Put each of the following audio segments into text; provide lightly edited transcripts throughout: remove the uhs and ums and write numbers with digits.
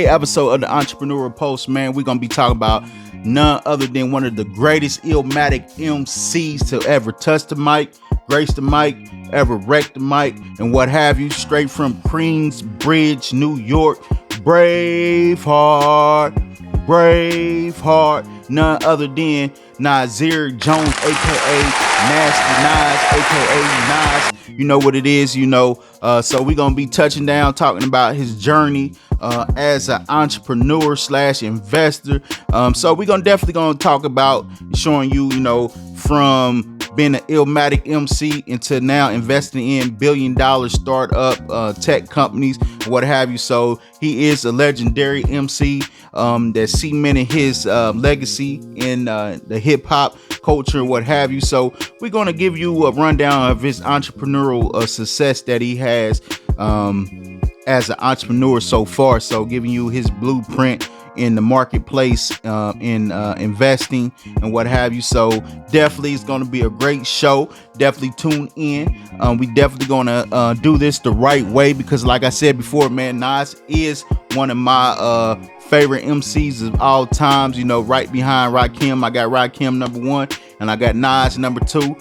Episode of the Entrepreneurial Post, man, we're gonna be talking about none other than one of the greatest Illmatic MCs to ever touch the mic, grace the mic, ever wreck the mic, and what have you. Straight from Queensbridge, New York, Braveheart, none other than Nasir Jones, aka Nasty Nas, aka Nas. You know what it is, so we're gonna be touching down, talking about his journey as an entrepreneur / investor. So we're definitely gonna talk about showing you, from being an Illmatic MC into now investing in billion-dollar startup tech companies, what have you. So he is a legendary MC that cemented his legacy in the hip-hop culture, what have you. So we're going to give you a rundown of his entrepreneurial success that he has as an entrepreneur so far. So giving you his blueprint in the marketplace, in investing and what have you. So definitely it's going to be a great show. Definitely tune in. We definitely going to do this the right way, because like I said before, man, Nas is one of my favorite MCs of all times, right behind Rakim. I got Rakim number 1 and I got Nas number 2.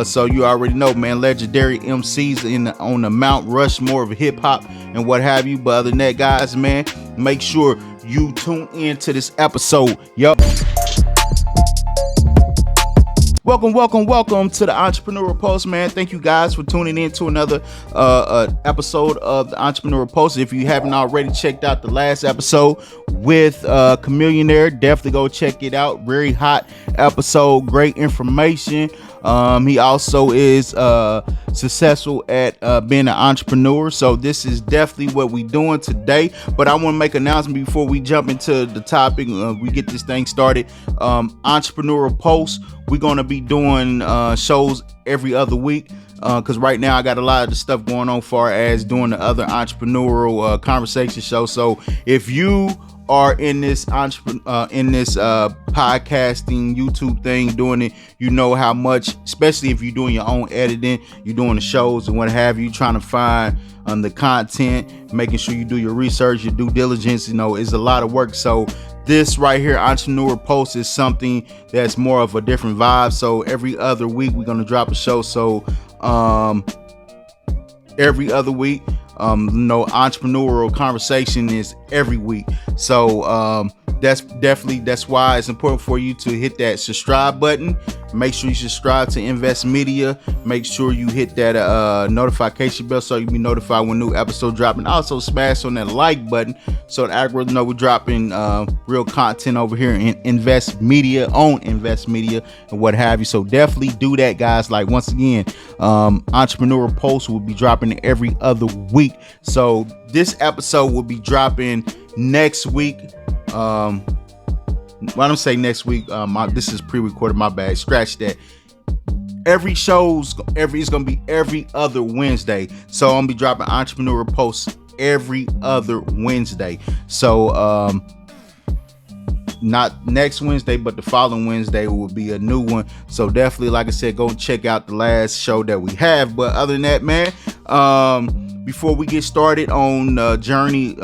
So you already know, man, legendary MCs on the Mount Rushmore of hip hop and what have you. But other than that, guys, man, make sure you tune in to this episode. Yup. Welcome to the Entrepreneurial Post, man. Thank you guys for tuning in to another episode of the Entrepreneurial Post. If you haven't already checked out the last episode with Chameleonaire, definitely go check it out. Very hot episode, great information. He also is successful at being an entrepreneur. So this is definitely what we're doing today. But I want to make an announcement before we jump into the topic. We get this thing started. Entrepreneurial Post. We're going to be doing shows every other week. Because right now I got a lot of the stuff going on far as doing the other entrepreneurial conversation show. So if you are in this podcasting YouTube thing, doing it, how much, especially if you're doing your own editing, you're doing the shows and what have you, trying to find the content, making sure you do your research, your due diligence, is a lot of work. So this right here, Entrepreneurial Post, is something that's more of a different vibe. So every other week we're going to drop a show. So every other week, entrepreneurial conversation is every week. So that's why it's important for you to hit that subscribe button. Make sure you subscribe to Invest Media. Make sure you hit that notification bell so you'll be notified when new episodes drop. And also smash on that like button so the algorithm know we're dropping real content over here in Invest Media, and what have you. So definitely do that, guys. Like, once again, Entrepreneurial Post will be dropping every other week. So this episode will be dropping next week. Why don't I say next week? This is pre-recorded. My bad. Scratch that. It's gonna be every other Wednesday. So I'm gonna be dropping Entrepreneurial Posts every other Wednesday. So not next Wednesday, but the following Wednesday will be a new one. So definitely, like I said, go check out the last show that we have. But other than that, man, before we get started on the journey,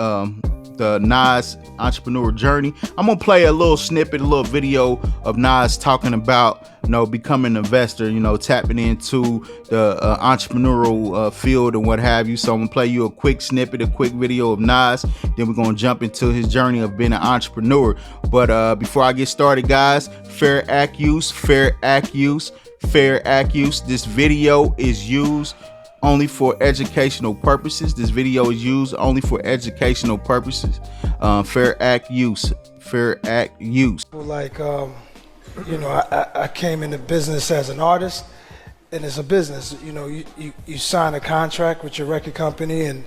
the Nas entrepreneur journey, I'm gonna play a little snippet, a little video of Nas talking about becoming an investor, tapping into the entrepreneurial field and what have you. So I'm gonna play you a quick snippet, a quick video of Nas, then we're gonna jump into his journey of being an entrepreneur. But before I get started, guys, fair act use. This video is used only for educational purposes. Fair act use. Like, I came into business as an artist, and it's a business. You sign a contract with your record company, and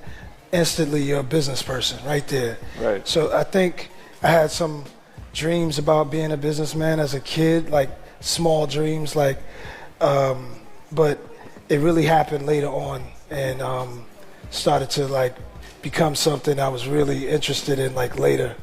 instantly you're a business person right there. Right. So I think I had some dreams about being a businessman as a kid, like small dreams, but it really happened later on, and started to become something I was really interested in later.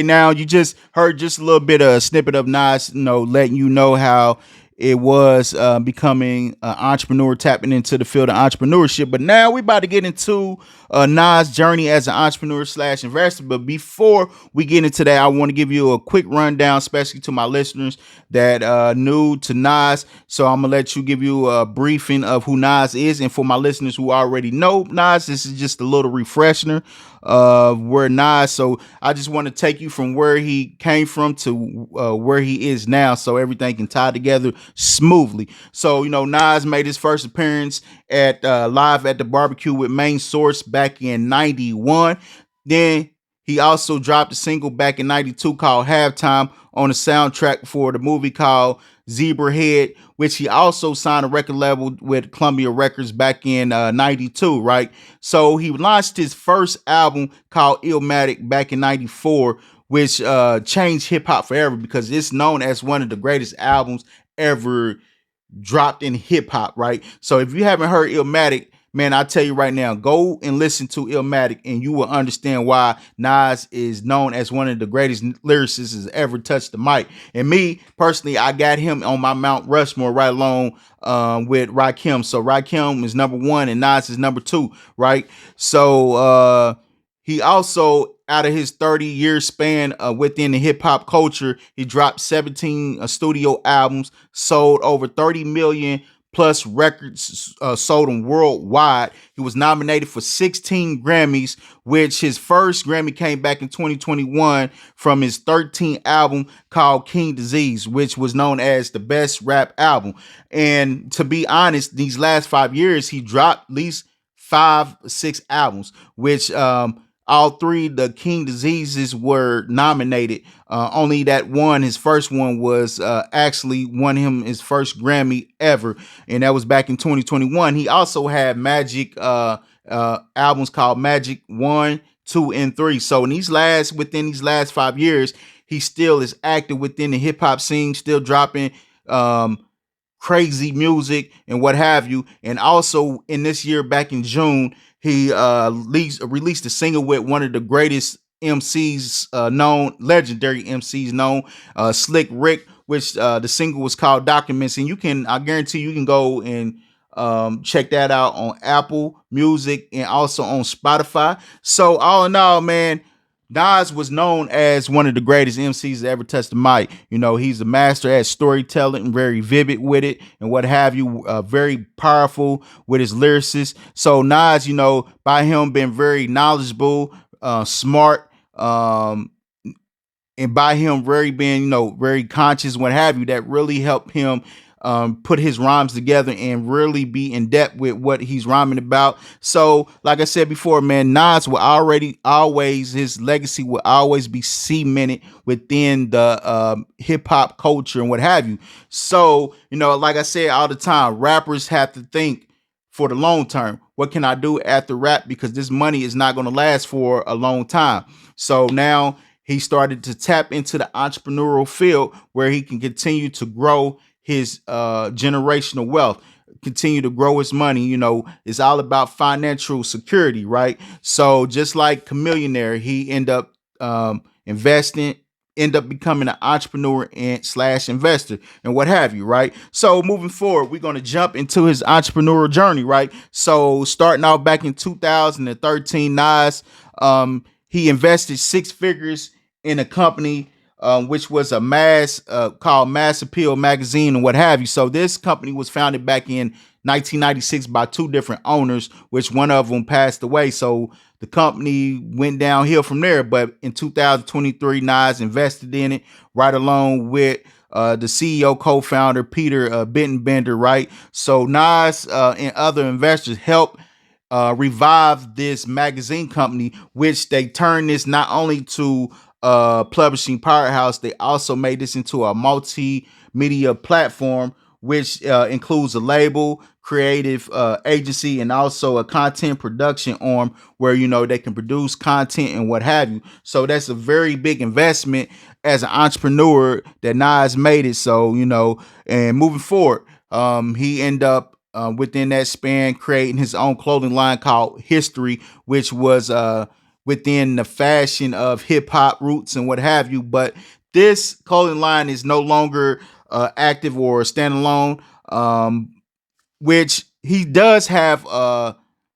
Now you just heard just a little bit of a snippet of Nas, letting you know how it was becoming an entrepreneur, tapping into the field of entrepreneurship. But now we about to get into Nas' journey as an entrepreneur slash investor. But before we get into that, I want to give you a quick rundown, especially to my listeners that new to Nas. So I'm gonna let you give you a briefing of who Nas is, and for my listeners who already know Nas, this is just a little refresher of where Nas. So I just want to take you from where he came from to where he is now, so everything can tie together smoothly. So Nas made his first appearance at live at the barbecue with Main Source back in '91. Then he also dropped a single back in '92 called Halftime on the soundtrack for the movie called Zebrahead, which he also signed a record label with Columbia Records back in '92, right? So he launched his first album called Illmatic back in '94, which changed hip hop forever because it's known as one of the greatest albums ever dropped in hip hop, right? So if you haven't heard Illmatic, man, I tell you right now, go and listen to Illmatic and you will understand why Nas is known as one of the greatest lyricists has ever touched the mic. And me, personally, I got him on my Mount Rushmore right along with Rakim. So Rakim is number one and Nas is number two, right? So he also, out of his 30-year span within the hip hop culture, he dropped 17 studio albums, sold over 30 million plus records sold him worldwide. He was nominated for 16 Grammys, which his first Grammy came back in 2021 from his 13th album called King Disease, which was known as the best rap album. And to be honest, these last 5 years, he dropped at least 5-6 albums, which all three the King Diseases were nominated. Only that one, his first one, was actually won him his first Grammy ever, and that was back in 2021. He also had Magic albums called Magic 1, 2, and 3. So within these last 5 years, he still is active within the hip hop scene, still dropping crazy music and what have you. And also in this year, back in June, he released a single with one of the greatest MCs legendary MCs known, Slick Rick, which the single was called Documents. And I guarantee you can go and check that out on Apple Music and also on Spotify. So all in all, man, Nas was known as one of the greatest MCs that ever touched the mic. He's a master at storytelling, very vivid with it and what have you, very powerful with his lyricists. So Nas, by him being very knowledgeable, smart, and by him very conscious, what have you, that really helped him put his rhymes together and really be in depth with what he's rhyming about. So, like I said before, man, Nas his legacy will always be cemented within the hip hop culture and what have you. So, like I said all the time, rappers have to think for the long term. What can I do after rap? Because this money is not going to last for a long time. So now he started to tap into the entrepreneurial field where he can continue to grow his generational wealth, continue to grow his money. It's all about financial security, right? So just like Chameleonaire, he end up becoming an entrepreneur and slash investor and what have you, right? So moving forward, we're going to jump into his entrepreneurial journey, right? So starting out back in 2013, Nas, he invested 6 figures in a company which was called Mass Appeal Magazine and what have you. So this company was founded back in 1996 by 2 different owners, which one of them passed away. So the company went downhill from there. But in 2023, Nas invested in it right along with the CEO co-founder Peter Bittenbender, right? So Nas and other investors helped revive this magazine company, which they turned this not only to publishing powerhouse, they also made this into a multimedia platform, which includes a label, creative agency, and also a content production arm where they can produce content and what have you. So that's a very big investment as an entrepreneur that Nas made it. So and moving forward, he ended up within that span creating his own clothing line called History, which was within the fashion of hip hop roots and what have you. But this clothing line is no longer active or standalone, which he does have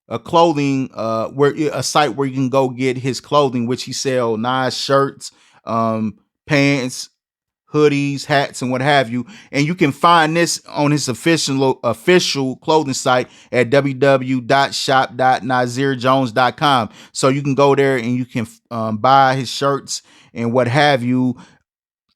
a clothing where a site where you can go get his clothing, which he sell nice shirts, pants, hoodies, hats, and what have you. And you can find this on his official clothing site at www.shop.nazirjones.com. So you can go there and you can buy his shirts and what have you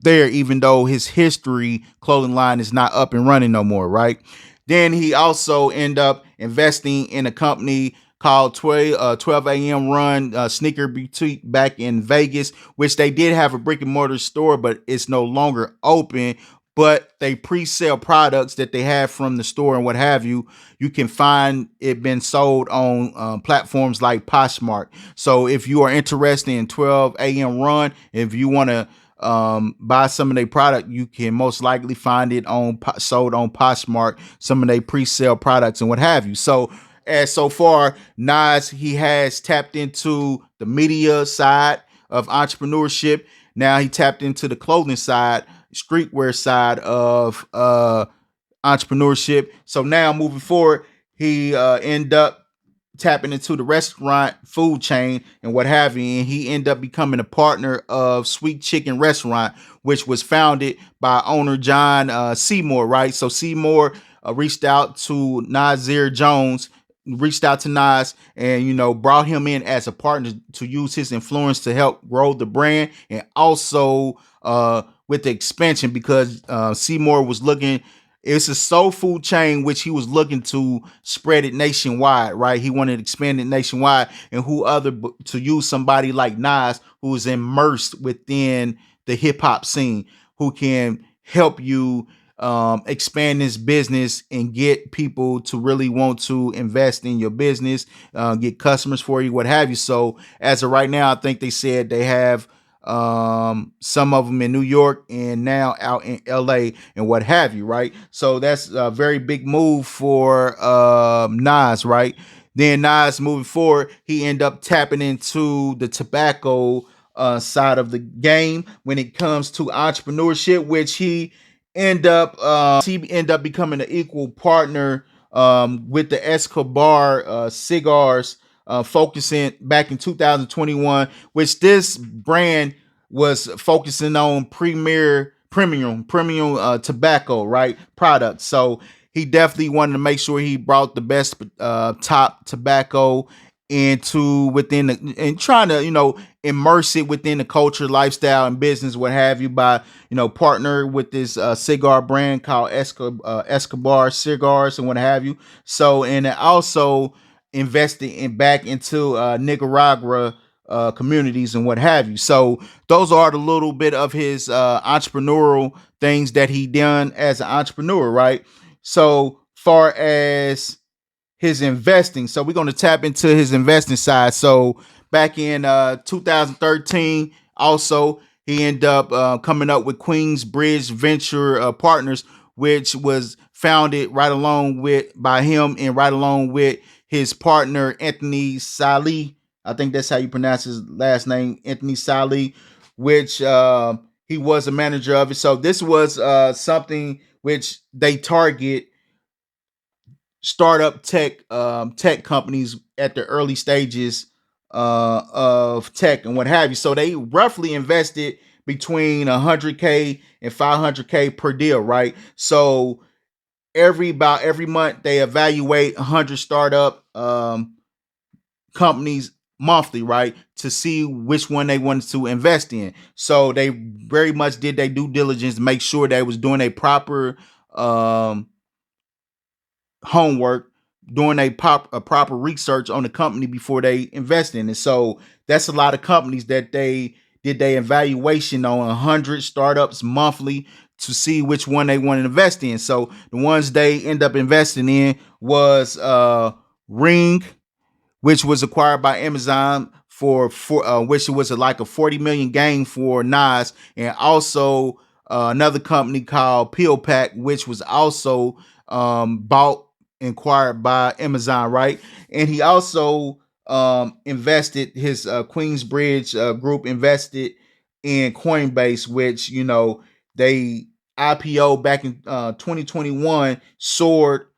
there, even though his history clothing line is not up and running no more, right? Then he also end up investing in a company called 12 a.m. Run Sneaker Boutique back in Vegas, which they did have a brick and mortar store, but it's no longer open. But they pre-sell products that they have from the store and what have you. You can find it been sold on platforms like Poshmark. So if you are interested in 12 a.m. Run, if you want to buy some of their product, you can most likely find it on sold on Poshmark, some of their pre-sale products and what have you. So as so far, Nas, he has tapped into the media side of entrepreneurship. Now he tapped into the clothing side, streetwear side of entrepreneurship. So now moving forward, he end up tapping into the restaurant food chain and what have you. And he ended up becoming a partner of Sweet Chicken Restaurant, which was founded by owner John Seymour, right? So Seymour reached out to Nasir Jones, reached out to Nas and, brought him in as a partner to use his influence to help grow the brand and also with the expansion because Seymour was looking. It's a soul food chain which he was looking to spread it nationwide, right? He wanted to expand it nationwide, and who other to use somebody like Nas, who is immersed within the hip hop scene, who can help you expand this business and get people to really want to invest in your business, get customers for you, what have you. So as of right now, I think they said they have some of them in New York and now out in LA and what have you, right? So that's a very big move for Nas, right? Then Nas moving forward, he ended up tapping into the tobacco side of the game when it comes to entrepreneurship, which he end up becoming an equal partner with the Escobar cigars, focusing back in 2021, which this brand was focusing on premium tobacco, right, products. So he definitely wanted to make sure he brought the best top tobacco into within the, and trying to immerse it within the culture, lifestyle, and business, what have you, by partner with this cigar brand called Escobar cigars and what have you. So and it also invested in back into Nicaragua communities and what have you. So those are the little bit of his entrepreneurial things that he done as an entrepreneur, right? So far as his investing, so we're going to tap into his investing side. So back in 2013, also he ended up coming up with Queensbridge Venture Partners, which was founded right along with by him and right along with his partner Anthony Salih. I think that's how you pronounce his last name, Anthony Salih, which he was a manager of it. So this was something which they target startup tech companies at the early stages of tech and what have you. So they roughly invested between 100K and 500K per deal, right? So every month they evaluate 100 startup companies monthly, right, to see which one they wanted to invest in. So they very much did their due diligence, make sure they was doing a proper homework, doing a proper research on the company before they invest in it. So that's a lot of companies that they did their evaluation on 100 startups monthly to see which one they want to invest in. So the ones they end up investing in was Ring, which was acquired by Amazon for which was like a 40 million gain for Nas, and also another company called Pill Pack, which was also bought acquired by Amazon, right? And he also invested his Queensbridge group invested in Coinbase, which they IPO back in 2021, soared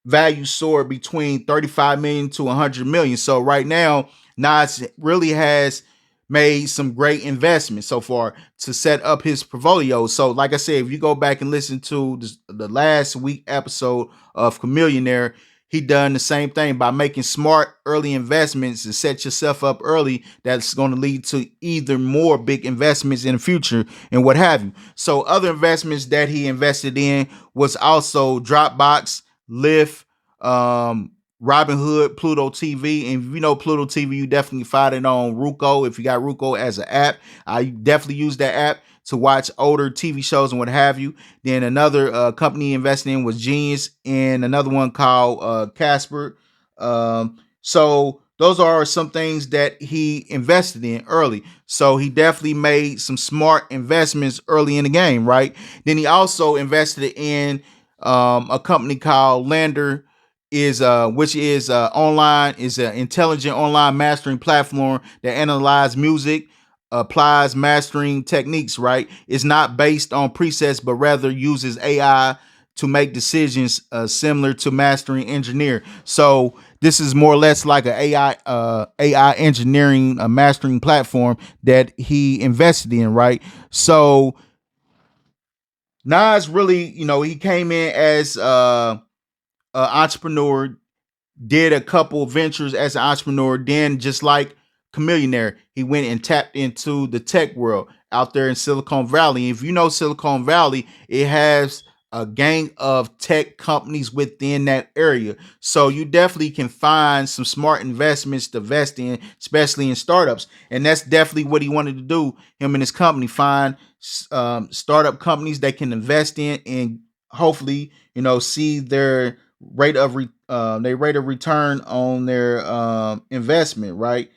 value soared between 35 million to 100 million. So right now, Nas really has made some great investments so far to set up his portfolio. So, like I said, if you go back and listen to the last week episode of Chameleonaire, he done the same thing by making smart early investments to set yourself up early. That's going to lead to either more big investments in the future and what have you. So, other investments that he invested in was also Dropbox, Lyft, Robinhood, Pluto TV. And if you know Pluto TV, you definitely find it on Ruko. If you got Ruko as an app, I definitely use that app to watch older TV shows and what have you. Then another company invested in was Genius, and another one called Casper. So those are some things that he invested in early. So he definitely made some smart investments early in the game, right? Then he also invested in a company called Lander, is which is online, is an intelligent online mastering platform that analyzes music, applies mastering techniques, right? It's not based on presets, but rather uses AI to make decisions similar to mastering engineer. So this is more or less like an AI engineering mastering platform that he invested in, right? So Nas really, he came in as entrepreneur, did a couple ventures as an entrepreneur. Then, just like Chameleonaire, he went and tapped into the tech world out there in Silicon Valley. If you know Silicon Valley, it has a gang of tech companies within that area. So you definitely can find some smart investments to invest in, especially in startups. And that's definitely what he wanted to do, him and his company, find startup companies they can invest in and hopefully, see their rate of return on their investment, right?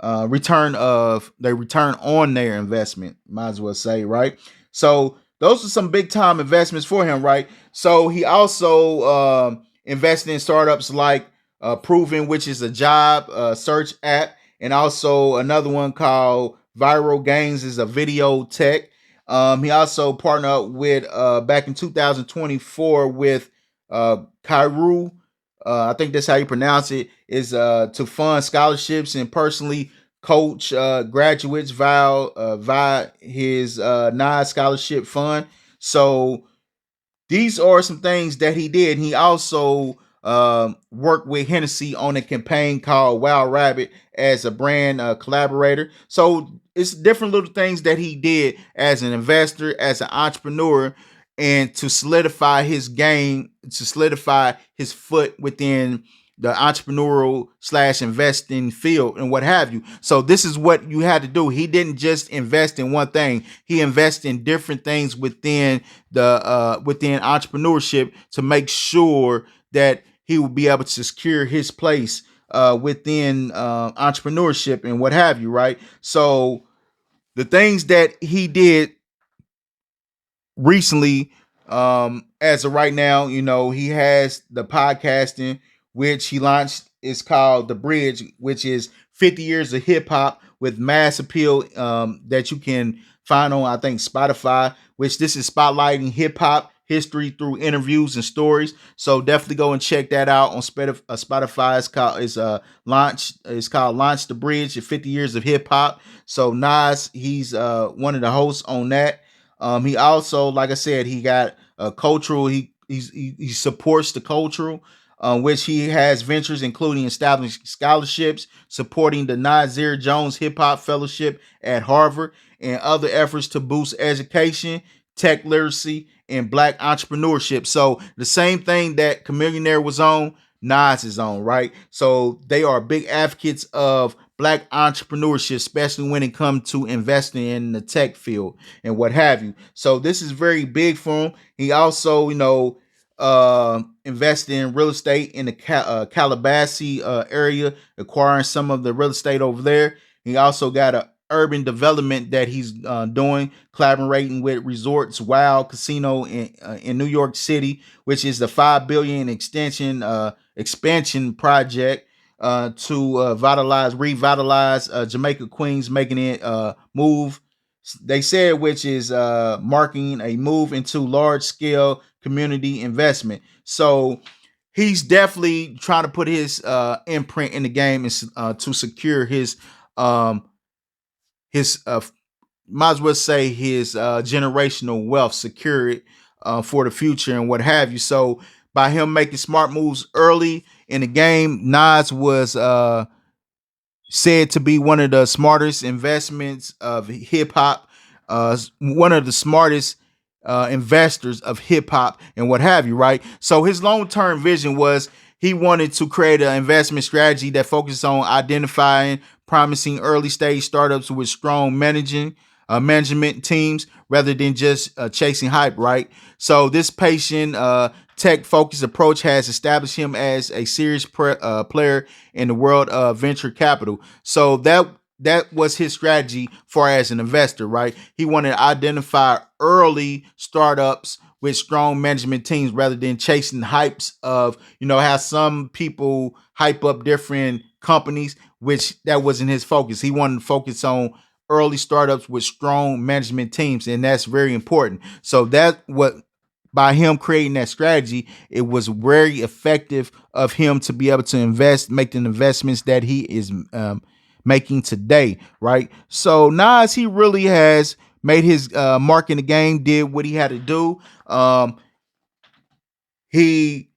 Return on their investment, might as well say, right? So those are some big time investments for him, right? So he also invested in startups like Proven, which is a job search app, and also another one called Viral Games, is a video tech. He also partnered up with back in 2024 with Kairu. I think that's how you pronounce it. Is to fund scholarships and personally coach graduates via his Nas Scholarship Fund. So these are some things that he did. He also worked with Hennessy on a campaign called Wild Rabbit as a brand collaborator. So it's different little things that he did as an investor, as an entrepreneur, and to solidify his game, to solidify his foot within the entrepreneurial slash investing field and what have you. So this is what you had to do. He didn't just invest in one thing. He invested in different things within the within entrepreneurship to make sure that he will be able to secure his place within entrepreneurship and what have you, right? So the things that he did recently, as of right now, he has the podcasting, which he launched. Is called The Bridge, which is 50 years of hip hop with mass appeal, that you can find on, I think, Spotify, which this is spotlighting hip hop history through interviews and stories. So definitely go and check that out on Spotify. It's called Launch the Bridge, 50 years of hip hop. So Nas, he's one of the hosts on that. He also, like I said, he got a cultural. He supports the cultural, which he has ventures including establishing scholarships, supporting the Nazir Jones Hip Hop Fellowship at Harvard, and other efforts to boost education, tech literacy, and Black entrepreneurship. So the same thing that Chameleonaire was on, Nas is on, right? So they are big advocates of Black entrepreneurship, especially when it comes to investing in the tech field and what have you. So this is very big for him. He also, invested in real estate in the Calabasas area, acquiring some of the real estate over there. He also got a urban development that he's doing, collaborating with Resorts Wild Casino in New York City, which is the $5 billion expansion project to revitalize Jamaica, Queens, making it move. They said, which is marking a move into large scale community investment. So he's definitely trying to put his imprint in the game and to secure his might as well say his generational wealth, secure it for the future and what have you. So by him making smart moves early in the game, Nas was said to be one of the smartest investments of hip hop, one of the smartest investors of hip hop and what have you, right? So his long term vision was he wanted to create an investment strategy that focuses on identifying promising early stage startups with strong management teams rather than just chasing hype, right? So this patient tech focused approach has established him as a serious player in the world of venture capital. So that was his strategy far as an investor, right? He wanted to identify early startups with strong management teams rather than chasing hypes of, how some people hype up different companies, which that wasn't his focus. He wanted to focus on early startups with strong management teams, and that's very important. So that what by him creating that strategy, it was very effective of him to be able to make the investments that he is making today, right? So Nas, he really has made his mark in the game, did what he had to do. He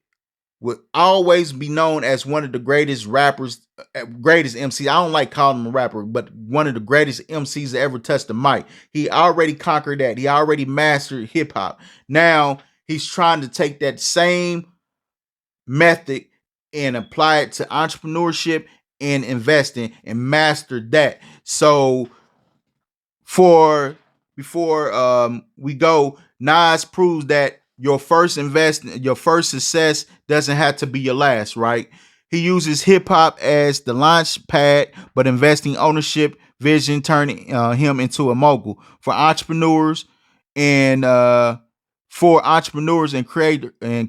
would always be known as one of the greatest rappers, greatest MCs. I don't like calling him a rapper, but one of the greatest MCs that ever touched the mic. He already conquered that. He already mastered hip hop. Now he's trying to take that same method and apply it to entrepreneurship and investing and master that. So before we go, Nas proves that your first success doesn't have to be your last, right? He uses hip hop as the launch pad, but investing ownership vision turning him into a mogul for entrepreneurs and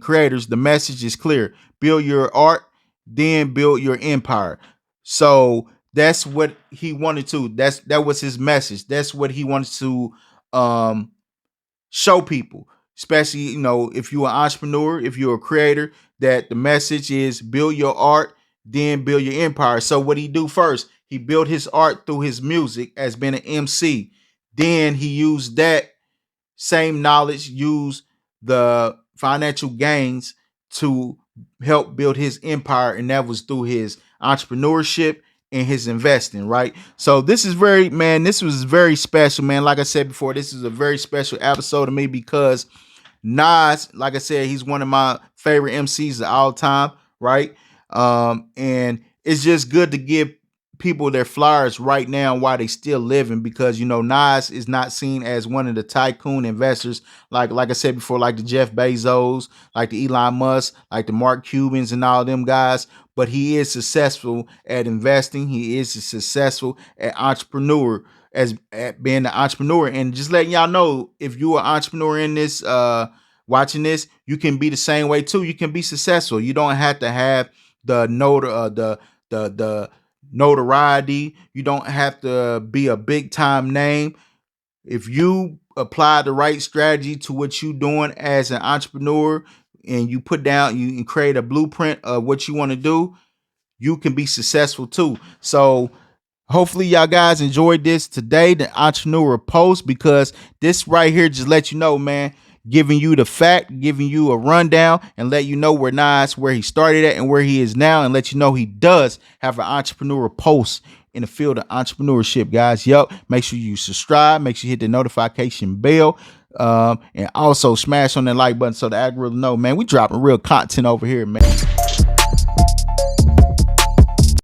creators. The message is clear: build your art, then build your empire. So that's what he wanted to. That was his message. That's what he wanted to show people, especially if you're an entrepreneur, if you're a creator, that the message is build your art, then build your empire. So what he do first? He built his art through his music as being an MC. Then he used that same knowledge, used the financial gains to help build his empire, and that was through his entrepreneurship and his investing, right? So this was very special, man. Like I said before, this is a very special episode of me because Nas, like I said, he's one of my favorite MCs of all time, right? And it's just good to give people their flowers right now while they still living, because Nas is not seen as one of the tycoon investors like I said before, like the Jeff Bezos, like the Elon Musk, like the Mark Cubans and all them guys. But he is successful at investing. He is successful at being an entrepreneur. And just letting y'all know, if you're an entrepreneur in this watching this, you can be the same way too. You can be successful. You don't have to have the notoriety. You don't have to be a big time name. If you apply the right strategy to what you're doing as an entrepreneur, and you create a blueprint of what you want to do, you can be successful too. So hopefully y'all guys enjoyed this today, the Entrepreneur Post, because this right here just let you know, man, giving you the fact, giving you a rundown, and let you know where he started at and where he is now, and let you know he does have an Entrepreneur Post in the field of entrepreneurship, guys. Yup. Make sure you subscribe. Make sure you hit the notification bell. And also smash on that like button so the algorithm know, man, we dropping real content over here, man.